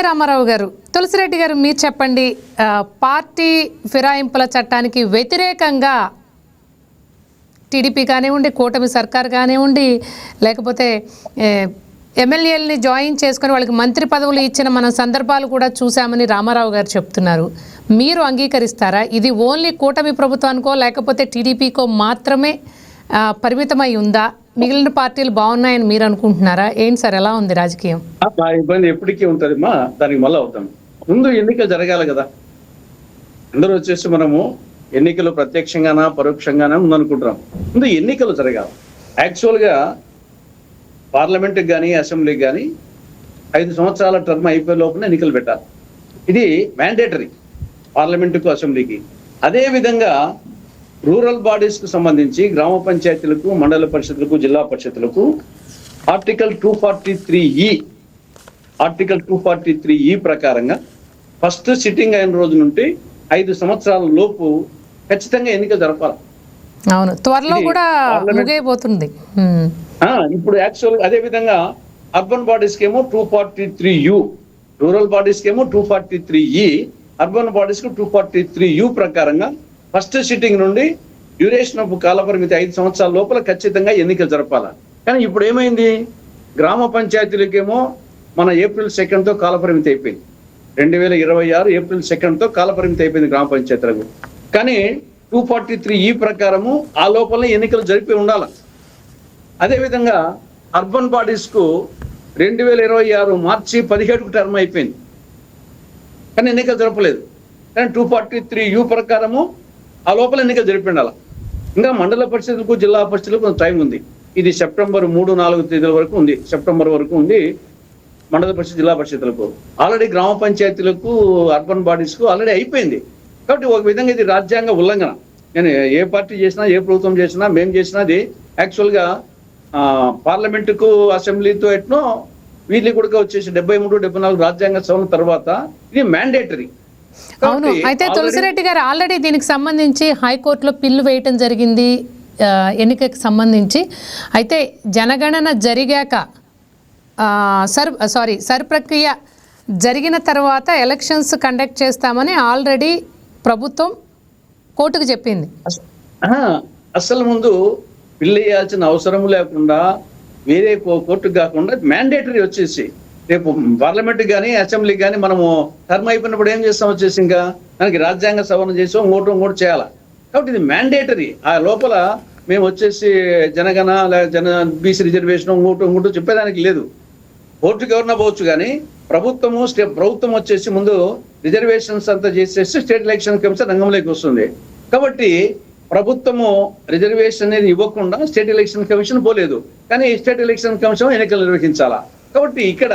రామారావు గారు, తులసిరెడ్డి గారు మీరు చెప్పండి. పార్టీ ఫిరాయింపుల చట్టానికి వ్యతిరేకంగా టీడీపీ కానివ్వండి, కూటమి సర్కార్ కానివ్వండి, లేకపోతే ఎమ్మెల్యేలని జాయిన్ చేసుకొని వాళ్ళకి మంత్రి పదవులు ఇచ్చిన మన సందర్భాలు కూడా చూసామని రామారావు గారు చెప్తున్నారు. మీరు అంగీకరిస్తారా? ఇది ఓన్లీ కూటమి ప్రభుత్వానికో లేకపోతే టీడీపీకో మాత్రమే పరిమితమై ఉందా? మిగిలిన పార్టీలు బాగున్నాయని మీరు అనుకుంటున్నారా? ఏంటి సార్, ఎలా ఉంది రాజకీయం? ఇబ్బంది ఎప్పటికీ ఉంటుంది మా, దానికి మళ్ళీ అవుతాం. ముందు ఎన్నికలు జరగాలి కదా. అందరూ వచ్చేసి మనము ఎన్నికలు ప్రత్యక్షంగానా పరోక్షంగానా ఉందనుకుంటున్నాం. ముందు ఎన్నికలు జరగాలి. యాక్చువల్గా పార్లమెంట్కి కానీ అసెంబ్లీకి కానీ 5 సంవత్సరాల టర్మ్ అయిపోయే లోపల ఎన్నికలు పెట్టాలి. ఇది మ్యాండేటరీ పార్లమెంటుకు అసెంబ్లీకి. అదేవిధంగా రూరల్ బాడీస్కు సంబంధించి గ్రామ పంచాయతీలకు, మండల పరిషత్లకు, జిల్లా పరిషత్లకు ఆర్టికల్ 243E ప్రకారంగా ఫస్ట్ సిట్టింగ్ అయిన రోజు నుండి 5 సంవత్సరాల లోపు ఖచ్చితంగా ఎన్నికలు జరపాలి. అవును, త్వరలో కూడా ముగియబోతుంది. ఇప్పుడు యాక్చువల్ అదే విధంగా అర్బన్ బాడీస్ కేమో 243U, రూరల్ బాడీస్ కేమో 243E, అర్బన్ బాడీస్ కు 243U ప్రకారంగా ఫస్ట్ సిట్టింగ్ నుండి డ్యూరేషన్ ఆఫ్ కాలపరిమితి 5 సంవత్సరాల లోపల ఖచ్చితంగా ఎన్నికలు జరపాలి. కానీ ఇప్పుడు ఏమైంది, గ్రామ పంచాయతీలకేమో మన ఏప్రిల్ 2తో కాలపరిమితి అయిపోయింది. 2026 ఏప్రిల్ 2తో కాలపరిమితి అయిపోయింది గ్రామ పంచాయతీలకు. కానీ 243E ప్రకారము ఆ లోపల ఎన్నికలు జరిపి ఉండాలి. అదేవిధంగా అర్బన్ బాడీస్ కు 2026 మార్చి 17కు టర్మ్ అయిపోయింది, కానీ ఎన్నికలు జరపలేదు. కానీ 243U ప్రకారము ఆ లోపల ఎన్నికలు జరిపి ఉండాలి. ఇంకా మండల పరిషత్లకు, జిల్లా పరిషత్లకు కొంత టైం ఉంది. ఇది సెప్టెంబర్ 3-4 తేదీల వరకు ఉంది, సెప్టెంబర్ వరకు ఉంది మండల పరిషత్, జిల్లా పరిషత్లకు. ఆల్రెడీ గ్రామ పంచాయతీలకు, అర్బన్ బాడీస్కు ఆల్రెడీ అయిపోయింది. కాబట్టి ఒక విధంగా ఇది రాజ్యాంగ ఉల్లంఘన. నేను ఏ పార్టీ చేసినా, ఏ ప్రభుత్వం చేసినా, మేము చేసినది యాక్చువల్గా పార్లమెంటుకు, అసెంబ్లీతో ఎట్నో వీళ్ళు కూడా వచ్చేసి 73-74 రాజ్యాంగ సవరణ తర్వాత ఇది మ్యాండేటరీ. అవును, అయితే తులసిరెడ్డి గారు ఆల్రెడీ దీనికి సంబంధించి హైకోర్టులో పిల్లు వేయటం జరిగింది ఎన్నికకి సంబంధించి. అయితే జనగణన జరిగాక సర్ ప్రక్రియ జరిగిన తర్వాత ఎలక్షన్స్ కండక్ట్ చేస్తామని ఆల్రెడీ ప్రభుత్వం కోర్టుకు చెప్పింది. అసలు ముందు బిల్లు వేయాల్సిన అవసరం లేకుండా వేరే కోర్టుకు కాకుండా మ్యాండేటరీ వచ్చేసి రేపు పార్లమెంట్ కానీ అసెంబ్లీ కానీ మనము టర్మ్ అయిపోయినప్పుడు ఏం చేస్తాం, వచ్చేసి ఇంకా దానికి రాజ్యాంగ సవరణ చేసి ఇంకోటి చేయాలి. కాబట్టి ఇది మ్యాండేటరీ. ఆ లోపల మేము వచ్చేసి జనగణ బీసీ రిజర్వేషన్ ఇంకోటి చెప్పేదానికి లేదు. కోర్టుకు ఎవరన్నా పోవచ్చు, కానీ ప్రభుత్వం వచ్చేసి ముందు రిజర్వేషన్స్ అంతా చేసేసి స్టేట్ ఎలక్షన్ కమిషన్ రంగంలోకి వస్తుంది. కాబట్టి ప్రభుత్వము రిజర్వేషన్ అనేది ఇవ్వకుండా స్టేట్ ఎలక్షన్ కమిషన్ పోలేదు, కానీ స్టేట్ ఎలక్షన్ కమిషన్ ఎన్నికలు నిర్వహించాలా. కాబట్టి ఇక్కడ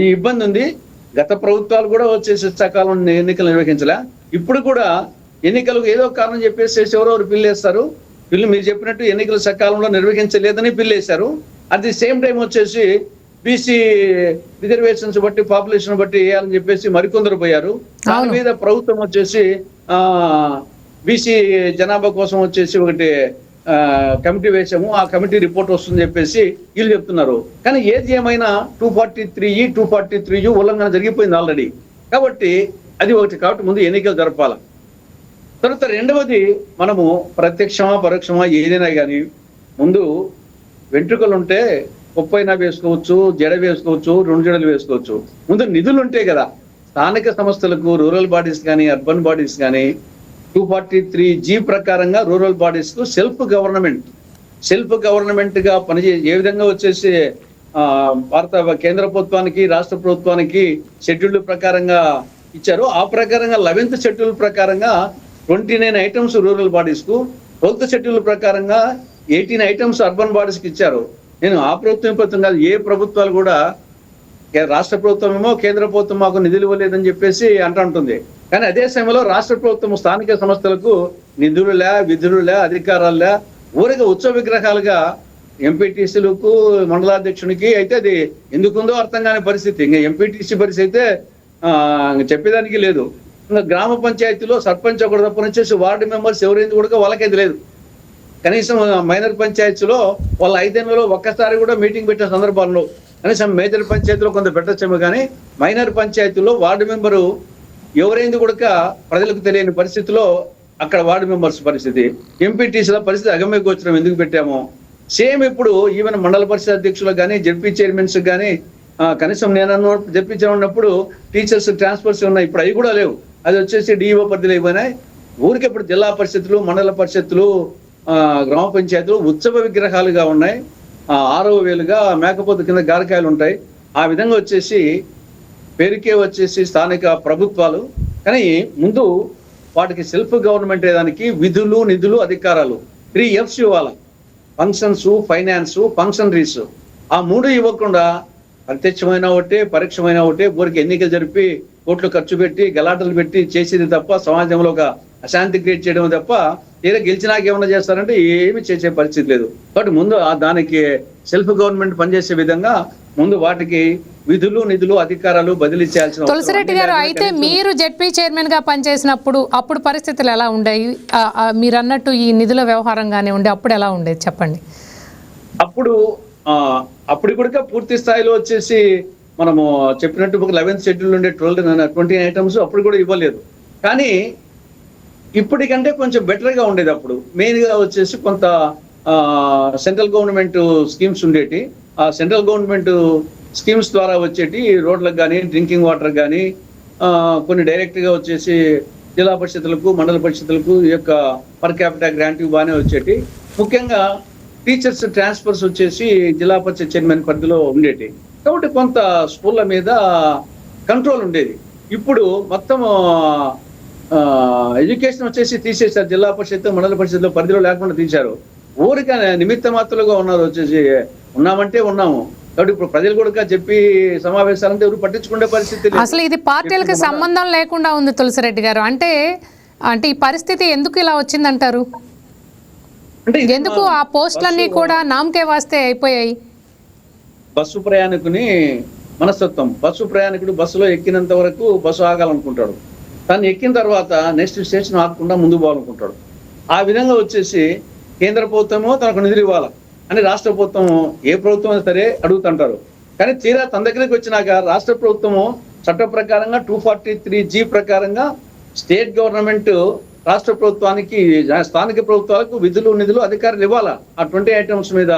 ఈ ఇబ్బంది ఉంది. గత ప్రభుత్వాలు కూడా వచ్చేసి సకాలం ఎన్నికలు నిర్వహించలే. ఇప్పుడు కూడా ఎన్నికలకు ఏదో కారణం చెప్పేసి ఎవరెవరు బిల్లు వేస్తారు. బిల్లు మీరు చెప్పినట్టు ఎన్నికలు సకాలంలో నిర్వహించలేదని బిల్లు వేశారు. అట్ ది సేమ్ టైం వచ్చేసి బీసీ రిజర్వేషన్స్ బట్టి, పాపులేషన్ బట్టి వేయాలని చెప్పేసి మరికొందరు పోయారు. దాని మీద ప్రభుత్వం వచ్చేసి బీసీ జనాభా కోసం వచ్చేసి ఒకటి కమిటీ వేసాము, ఆ కమిటీ రిపోర్ట్ వస్తుంది చెప్పేసి వీళ్ళు చెప్తున్నారు. కానీ ఏది ఏమైనా 243E 243U ఉల్లంఘన జరిగిపోయింది ఆల్రెడీ. కాబట్టి అది ఒకటి. కాబట్టి ముందు ఎన్నికలు జరపాలి. తర్వాత రెండవది, మనము ప్రత్యక్షమా పరోక్షమా ఏదైనా కానీ ముందు వెంట్రుకలు ఉంటే కుప్పైనా వేసుకోవచ్చు, జడ వేసుకోవచ్చు, 2 జడలు వేసుకోవచ్చు. ముందు నిధులు ఉంటాయి కదా. స్థానిక సంస్థలకు, రూరల్ బాడీస్ కానీ, అర్బన్ బాడీస్ కానీ 243G ప్రకారంగా రూరల్ బాడీస్ కు సెల్ఫ్ గవర్నమెంట్ గా ఏ విధంగా వచ్చేసి భారత కేంద్ర ప్రభుత్వానికి, రాష్ట్ర ప్రభుత్వానికి షెడ్యూల్ ప్రకారంగా ఇచ్చారు. ఆ ప్రకారంగా 11th షెడ్యూల్ ప్రకారంగా 29 ఐటమ్స్ రూరల్ బాడీస్ కు, 12th షెడ్యూల్ ప్రకారంగా 18 ఐటమ్స్ అర్బన్ బాడీస్ కి ఇచ్చారు. నేను ఆ ప్రభుత్వం కాదు, ఏ ప్రభుత్వాలు కూడా రాష్ట్ర ప్రభుత్వం ఏమో కేంద్ర ప్రభుత్వం మాకు నిధులు ఇవ్వలేదని చెప్పేసి అంటుంది. కానీ అదే సమయంలో రాష్ట్ర ప్రభుత్వం స్థానిక సంస్థలకు నిధులులే, విధులులే, అధికారాలే ఊరిగా ఉత్సవ విగ్రహాలుగా ఎంపీటీసీలకు, మండలాధ్యక్షునికి అయితే అది ఎందుకుందో అర్థం కాని పరిస్థితి. ఇంకా ఎంపీటీసీ పరిస్థితి అయితే చెప్పేదానికి లేదు. ఇంకా గ్రామ పంచాయతీలో సర్పంచ్ ఒకటి తప్ప వచ్చేసి వార్డు మెంబర్స్ ఎవరైంది కూడా వాళ్ళకైతే లేదు. కనీసం మైనర్ పంచాయతీలో వాళ్ళ 5 ఏళ్లలో ఒక్కసారి కూడా మీటింగ్ పెట్టిన సందర్భాల్లో కనీసం మేజర్ పంచాయతీలో కొంత పెట్టచ్చేమో కానీ మైనర్ పంచాయతీలో వార్డు మెంబరు ఎవరైంది కూడా ప్రజలకు తెలియని పరిస్థితిలో అక్కడ వార్డు మెంబర్స్ పరిస్థితి, ఎంపీటీసీల పరిస్థితి అగమ్య గోచరం ఎందుకు పెట్టాము. సేమ్ ఇప్పుడు ఈవెన్ మండల పరిషత్ అధ్యక్షులకు కానీ జడ్పీ చైర్మన్స్ కానీ కనీసం నేను జడ్పీ ఉన్నప్పుడు టీచర్స్ ట్రాన్స్ఫర్స్ ఉన్నాయి, ఇప్పుడు అవి కూడా లేవు. అది వచ్చేసి డిఈఓ పరిధిలో అయిపోయినాయి. ఊరికి ఇప్పుడు జిల్లా పరిషత్తులు, మండల పరిషత్తులు, గ్రామ పంచాయతీలు ఉత్సవ విగ్రహాలుగా ఉన్నాయి. 6వ వేలుగా మేకపోతు కింద గారకాయలు ఉంటాయి. ఆ విధంగా వచ్చేసి పేరుకే వచ్చేసి స్థానిక ప్రభుత్వాలు, కానీ ముందు వాటికి సెల్ఫ్ గవర్నమెంట్ ఏదానికి విధులు, నిధులు, అధికారాలు 3 F's ఇవ్వాలి. Functions, finance, functionaries. ఆ 3 ఇవ్వకుండా ప్రత్యక్షమైన ఒకటే, పరోక్షమైన ఒకటే, ఊరికి ఎన్నికలు జరిపి కోట్లు ఖర్చు పెట్టి గలాటలు పెట్టి చేసేది తప్ప సమాజంలో ఒక అశాంతి క్రియేట్ చేయడం తప్ప ఏదో గెలిచినాక ఏమన్నా చేస్తారంటే ఏమి చేసే పరిస్థితి లేదు. కాబట్టి ముందు దానికి సెల్ఫ్ గవర్నమెంట్ పనిచేసే విధంగా ముందు వాటికి విధులు, నిధులు, అధికారాలు బదిలీ చేయాల్సిన. తులసిరెడ్డి గారు, అయితే మీరు జెడ్పీ చైర్మన్ గా పనిచేసినప్పుడు అప్పుడు పరిస్థితులు ఎలా ఉండేవి? మీరు అన్నట్టు ఈ నిధుల వ్యవహారంగానే ఉండే అప్పుడు ఎలా ఉండేది చెప్పండి. అప్పుడు కూడా పూర్తి స్థాయిలో వచ్చేసి మనము చెప్పినట్టు ఒక 11th షెడ్యూల్ ఉండే 20 ఐటమ్స్ అప్పుడు కూడా ఇవ్వలేదు. కానీ ఇప్పటికంటే కొంచెం బెటర్ గా ఉండేది. అప్పుడు మెయిన్ గా వచ్చేసి కొంత సెంట్రల్ గవర్నమెంట్ స్కీమ్స్ ఉండేటి. ఆ సెంట్రల్ గవర్నమెంట్ స్కీమ్స్ ద్వారా వచ్చేటి రోడ్లకు కానీ, డ్రింకింగ్ వాటర్ కానీ, కొన్ని డైరెక్ట్ గా వచ్చేసి జిల్లా పరిషత్తులకు, మండల పరిషత్తులకు ఈ యొక్క పర్ క్యాపిటా గ్రాంట్ బాగానే వచ్చేటి. ముఖ్యంగా టీచర్స్ ట్రాన్స్ఫర్స్ వచ్చేసి జిల్లా పరిషత్ చైర్మన్ పరిధిలో ఉండేటి. కాబట్టి కొంత స్కూళ్ళ మీద కంట్రోల్ ఉండేది. ఇప్పుడు మొత్తం ఎడ్యుకేషన్ వచ్చేసి తీసేశారు. జిల్లా పరిషత్, మండల పరిషత్లో పరిధిలో లేకుండా తీశారు. ఊరికే నిమిత్త మాత్రులుగా ఉన్నారు. వచ్చేసి ఉన్నామంటే ఉన్నాము. కాబట్టి ఇప్పుడు ప్రజలు కూడా చెప్పి సమావేశాలంటే ఎవరు పట్టించుకునే పరిస్థితి. అసలు ఇది పార్టీలకు సంబంధం లేకుండా ఉంది తులసిరెడ్డి గారు. అంటే ఈ పరిస్థితి ఎందుకు ఇలా వచ్చిందంటారు? ఎందుకు ఆ పోస్టులన్నీ కూడా నామకే వాస్తే అయిపోయాయి? బస్సు ప్రయాణికుని మనస్తత్వం. బస్సు ప్రయాణికుడు బస్సులో ఎక్కినంత వరకు బస్సు ఆగాలనుకుంటాడు. తను ఎక్కిన తర్వాత నెక్స్ట్ స్టేషన్ ఆగకుండా ముందుకు పోవాలనుకుంటాడు. ఆ విధంగా వచ్చేసి కేంద్ర ప్రభుత్వమో తనకు నిధులు ఇవ్వాలి అని రాష్ట్ర ప్రభుత్వం, ఏ ప్రభుత్వం అయినా సరే అడుగుతుంటారు. కానీ తీరా తన దగ్గరికి వచ్చినాక రాష్ట్ర ప్రభుత్వము చట్ట ప్రకారంగా 243G ప్రకారంగా స్టేట్ గవర్నమెంట్ రాష్ట్ర ప్రభుత్వానికి, స్థానిక ప్రభుత్వాలకు విధులు, నిధులు, అధికారులు ఇవ్వాలా. ఆ 20 ఐటమ్స్ మీద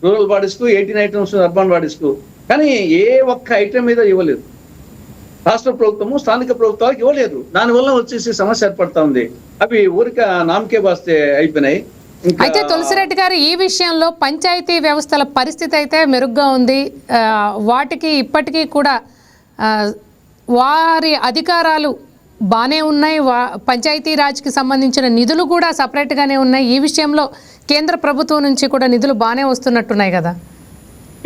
రూరల్ బాడీస్ కు, 18 ఐటమ్స్ అర్బన్ బాడీస్ కు. కానీ ఏ ఒక్క ఐటమ్ మీద ఇవ్వలేదు. రాష్ట్ర ప్రభుత్వము స్థానిక ప్రభుత్వాలకు ఇవ్వలేదు. దానివల్ల వచ్చేసి సమస్య ఏర్పడతా ఉంది. అవి ఊరిక నామకే బాస్తే అయిపోయినాయి. అయితే తులసిరెడ్డి గారు, ఈ విషయంలో పంచాయతీ వ్యవస్థల పరిస్థితి అయితే మెరుగ్గా ఉంది. వాటికి ఇప్పటికీ కూడా వారి అధికారాలు బాగానే ఉన్నాయి. పంచాయతీ రాజ్కి సంబంధించిన నిధులు కూడా సపరేట్గానే ఉన్నాయి. ఈ విషయంలో కేంద్ర ప్రభుత్వం నుంచి కూడా నిధులు బాగానే వస్తున్నట్టున్నాయి కదా?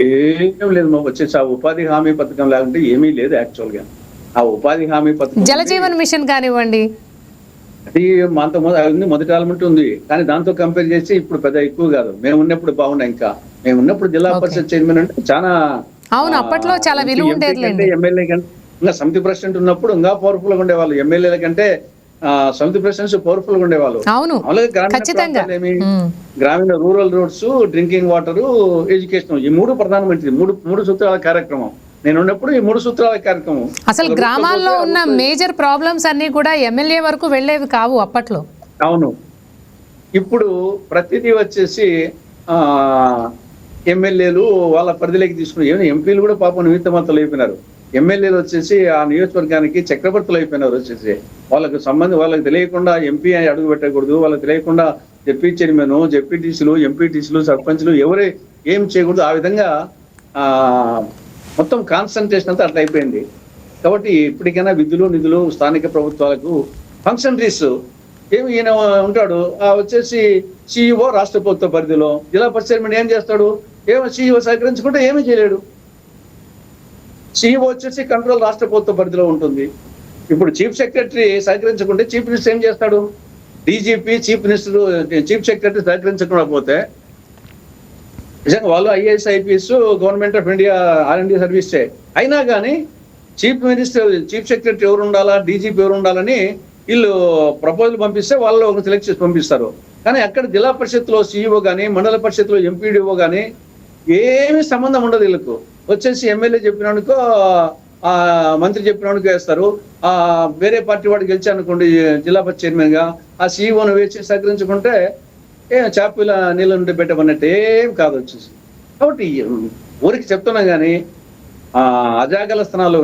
ఏం లేదు మాకు వచ్చేసి ఆ ఉపాధి హామీ పథకం లేకుంటే ఏమీ లేదు. యాక్చువల్గా ఆ ఉపాధి హామీ పథకం, జలజీవన్ మిషన్ కానివ్వండి, అది మనతో మొదటి ఎలిమెంట్ ఉంది. కానీ దాంతో కంపేర్ చేసి ఇప్పుడు పెద్ద ఎక్కువ కాదు. మేము ఉన్నప్పుడు బాగున్నాయి. ఇంకా మేము ఉన్నప్పుడు జిల్లా పరిషత్ చైర్మన్ అంటే చాలా, అవును, అప్పట్లో చాలా విలువ ఉండేది. ఎమ్మెల్యే కంటే ఇంకా సమితి ప్రెసిడెంట్ ఉన్నప్పుడు ఇంకా పవర్ఫుల్ గా ఉండేవాళ్ళు. ఎమ్మెల్యేల కంటే సమితి ప్రెసిడెంట్స్ పవర్ఫుల్ గా ఉండేవాళ్ళు. గ్రామీణ rural roads, drinking water, education, ఈ 3 ప్రధానమంత్రి 3 సూత్రాల కార్యక్రమం. నేను ఉన్నప్పుడు ఈ 3 సూత్రాల కార్యక్రమం. అసలు గ్రామాల్లో ఉన్న మేజర్ ప్రాబ్లమ్స్ అన్ని కూడా ఎమ్మెల్యే వరకు వెళ్ళేవి కావు అప్పట్లో. అవును. ఇప్పుడు ప్రతిదీ వచ్చేసి ఎమ్మెల్యేలు వాళ్ళ పరిధిలోకి తీసుకుని, ఎంపీలు కూడా పాపం నిమిత్త మాత్రం అయిపోయినారు. ఎమ్మెల్యేలు వచ్చేసి ఆ నియోజకవర్గానికి చక్రవర్తులు అయిపోయినారు. వచ్చేసి వాళ్ళకి సంబంధం, వాళ్ళకి తెలియకుండా ఎంపీ అడుగు పెట్టకూడదు, వాళ్ళకి తెలియకుండా జెడ్పీ చైర్మన్, జెడ్పీటీసీలు, ఎంపీటీసీలు, సర్పంచ్లు ఎవరే ఏం చేయకూడదు. ఆ విధంగా మొత్తం కాన్సన్ట్రేషన్ అంతా అట్లా అయిపోయింది. కాబట్టి ఇప్పటికైనా విధులు, నిధులు స్థానిక ప్రభుత్వాలకు, ఫంక్షనరీస్ ఏమి ఈయన ఉంటాడు వచ్చేసి సిఇఓ రాష్ట్ర ప్రభుత్వ పరిధిలో, జిల్లా పరిషత్ చైర్మన్ ఏం చేస్తాడు? ఏమో సిఇఓ సహకరించుకుంటే ఏమీ చేయలేడు. సిఇఓ వచ్చేసి కంట్రోల్ రాష్ట్ర ప్రభుత్వ పరిధిలో ఉంటుంది. ఇప్పుడు చీఫ్ సెక్రటరీ సహకరించుకుంటే చీఫ్ మినిస్టర్ ఏం చేస్తాడు? DGP, chief minister, chief secretary సహకరించకుండా పోతే నిజంగా వాళ్ళు IAS, IPS, government of India R&D సర్వీసే అయినా కానీ చీఫ్ మినిస్టర్, చీఫ్ సెక్రటరీ ఎవరు ఉండాలా, డీజీపీ ఎవరు ఉండాలని వీళ్ళు ప్రపోజల్ పంపిస్తే వాళ్ళు ఒక సెలెక్ట్ చేసి పంపిస్తారు. కానీ అక్కడ జిల్లా పరిషత్లో సిఇఓ కానీ, మండల పరిషత్లో ఎంపీడీఓ కానీ ఏమీ సంబంధం ఉండదు వీళ్ళకు. వచ్చేసి ఎమ్మెల్యే చెప్పినానుకో ఆ మంత్రి చెప్పినానుకో వేస్తారు. ఆ వేరే పార్టీ వాడు గెలిచానుకోండి జిల్లా పరిషత్ చైర్మన్ గా, ఆ సీఈఓను వేసి సహకరించుకుంటే చేపల నీళ్ళ నుండి పెట్టమన్నట్టు ఏం కాదు వచ్చేసి. కాబట్టి ఊరికి చెప్తున్నాం కానీ అజాగల స్థానాలు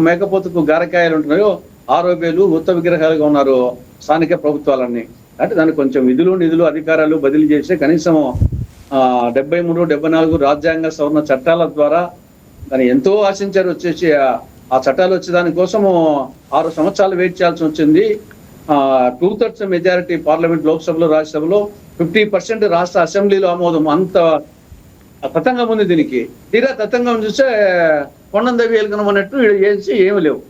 మేకపోతుకు గారకాయలు ఉంటున్నాయో ఆరోగ్యాలు ఉత్త విగ్రహాలుగా ఉన్నారు స్థానిక ప్రభుత్వాలన్నీ. అంటే దానికి కొంచెం నిధులు అధికారాలు బదిలీ చేస్తే కనీసం 73, 74 రాజ్యాంగ సవరణ చట్టాల ద్వారా దాన్ని ఎంతో ఆశించారు. వచ్చేసి ఆ చట్టాలు వచ్చే దానికోసము 6 సంవత్సరాలు వెయిట్ చేయాల్సి వచ్చింది. 2/3 మెజారిటీ పార్లమెంట్, లోక్సభలో, రాజ్యసభలో 50% రాష్ట్ర అసెంబ్లీలో ఆమోదం. అంత తతంగం ఉంది దీనికి. తీరా తతంగం చూస్తే కొండం దవి ఎలుకనం అన్నట్టు చేసి ఏమి లేవు.